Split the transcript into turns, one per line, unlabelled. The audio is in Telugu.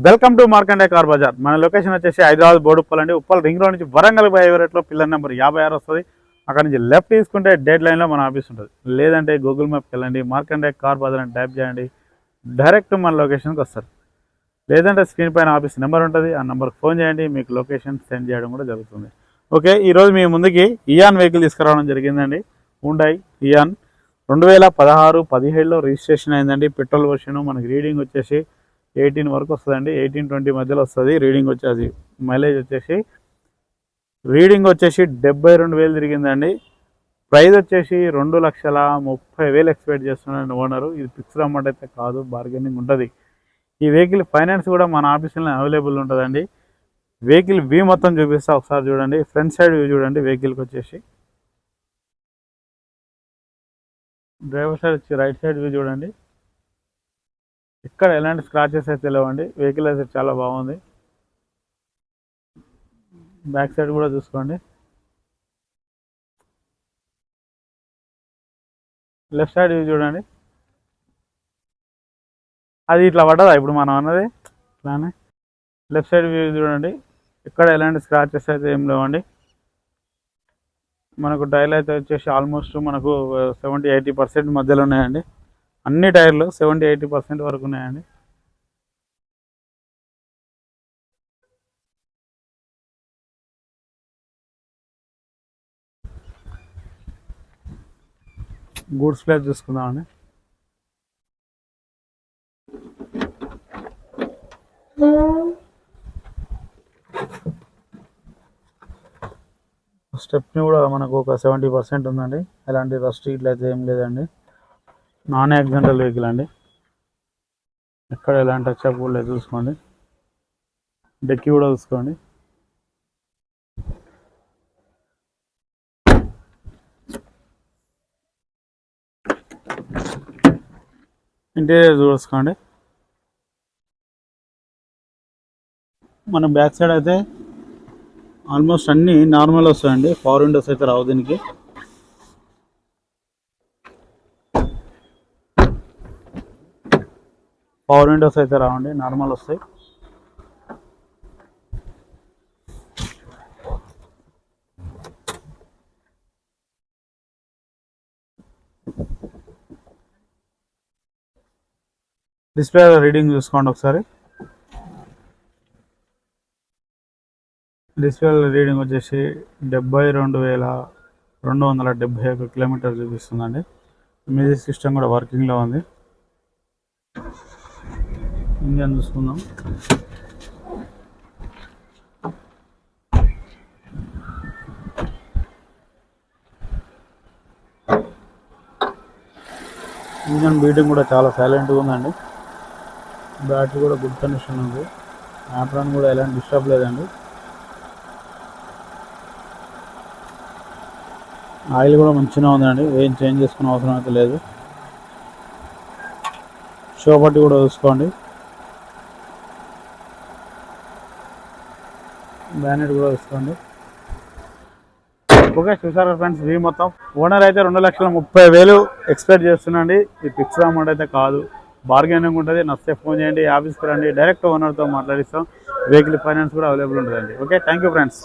Welcome to Markande car bazaar. మన లొకేషన్ వచ్చేసి హైదరాబాద్ బోడుప్పల్ అండి. ఉప్పల్ రింగ్ రోడ్ నుంచి వరంగల్ బై రేట్లో పిల్లర్ నెంబర్ 56 వస్తుంది. అక్కడ నుంచి లెఫ్ట్ తీసుకుంటే డెడ్ లైన్లో మన ఆఫీస్ ఉంటుంది. లేదంటే గూగుల్ మ్యాప్కి వెళ్ళండి, మార్కండే కార్ బజార్ అని టైప్ చేయండి, డైరెక్ట్ మన లొకేషన్కి వస్తారు. లేదంటే స్క్రీన్ పైన ఆఫీస్ నెంబర్ ఉంటుంది, ఆ నెంబర్కి ఫోన్ చేయండి, మీకు లొకేషన్ సెండ్ చేయడం కూడా జరుగుతుంది. ఓకే, ఈరోజు మీ ముందుకి ఇయాన్ వెహికల్ తీసుకురావడం జరిగిందండి. హుండాయ్ ఇయాన్ 2016-17లో రిజిస్ట్రేషన్ అయిందండి. Petrol version. మనకి రీడింగ్ వచ్చేసి 18 వరకు వస్తుందండి. 18-20 మధ్యలో వస్తుంది రీడింగ్ వచ్చేసి. మైలేజ్ వచ్చేసి రీడింగ్ వచ్చేసి 72,000 తిరిగిందండి. ప్రైస్ వచ్చేసి 2,30,000 ఎక్స్పెక్ట్ చేస్తున్నాడు ఓనరు. ఇది ఫిక్స్డ్ అమౌంట్ అయితే కాదు, బార్గెనింగ్ ఉంటుంది. ఈ వెహికల్ ఫైనాన్స్ కూడా మన ఆఫీస్లో అవైలబుల్ ఉంటుందండి. వెహికల్ వ్యూ మొత్తం చూపిస్తా, ఒకసారి చూడండి. ఫ్రంట్ సైడ్ వ్యూ చూడండి. వెహికల్కి వచ్చేసి డ్రైవర్ సైడ్ వచ్చి రైట్ సైడ్ వ్యూ చూడండి. ఇక్కడ ఎలాంటి స్క్రాచెస్ అయితే లేవండి. వెహికల్ అయితే చాలా బాగుంది. బ్యాక్ సైడ్ కూడా చూసుకోండి. లెఫ్ట్ సైడ్ వ్యూ చూడండి. అది ఇట్లా పడ్డదా ఇప్పుడు మనం అన్నది ఇట్లానే. లెఫ్ట్ సైడ్ వ్యూ చూడండి. ఇక్కడ ఎలాంటి స్క్రాచెస్ అయితే ఏం లేవండి. మనకు టైర్లు అయితే వచ్చేసి ఆల్మోస్ట్ మనకు 70-80% మధ్యలో ఉన్నాయండి. అన్ని టైర్లు 70-80% వరకు ఉన్నాయండి. Goods place చూసుకుందామండి. స్టెప్ని కూడా మనకు ఒక 70% ఉందండి. ఎలాంటి రస్ట్ ఇట్లా అయితే ఏం లేదండి. నాన్ యాక్సిడెంటల్ వెహికల్ అండి. ఎక్కడ ఎలాంటి టచ్అప్ కూడా లేదు, చూసుకోండి. డెక్కి కూడా చూసుకోండి. ఇంటీరియర్ చూసుకోండి. మన బ్యాక్ సైడ్ అయితే ఆల్మోస్ట్ అన్నీ నార్మల్ వస్తాయండి. పవర్ విండోస్ అయితే రావు దీనికి. పవర్ విండోస్ అయితే రావండి, నార్మల్ వస్తాయి. డిస్ప్లే రీడింగ్ చూసుకోండి ఒకసారి. డిస్ప్లే రీడింగ్ వచ్చేసి 72,271 కిలోమీటర్ చూపిస్తుందండి. మ్యూజిక్ సిస్టమ్ కూడా వర్కింగ్లో ఉంది. ఇంజన్ చూసుకుందాం. ఇంజన్ బీటింగ్ కూడా చాలా సైలెంట్గా ఉందండి. బ్యాటరీ కూడా గుడ్ కండిషన్ ఉంది. యాప్రాన్ కూడా ఎలాంటి డిస్టర్బ్ లేదండి. ఆయిల్ కూడా మంచిగా ఉందండి, ఏం చేంజ్ చేసుకునే అవసరం అయితే లేదు. షో పట్టి కూడా చూసుకోండి. బ్యానెట్ కూడా చూసుకోండి. ఓకే, చూసారా ఫ్రెండ్స్ వ్యూ మొత్తం. ఓనర్ అయితే 2,30,000 ఎక్స్పెక్ట్ చేస్తున్నాండి. ఇది ఫిక్స్డ్ అమౌంట్ అయితే కాదు, బార్గెనింగ్ ఉంటుంది. నచ్చితే ఫోన్ చేయండి, ఆఫీస్కి రండి, డైరెక్ట్ ఓనర్తో మాట్లాడిస్తాం. వెహికల్ ఫైనాన్స్ కూడా అవైలబుల్ ఉంటుందండి. Okay, thank you friends.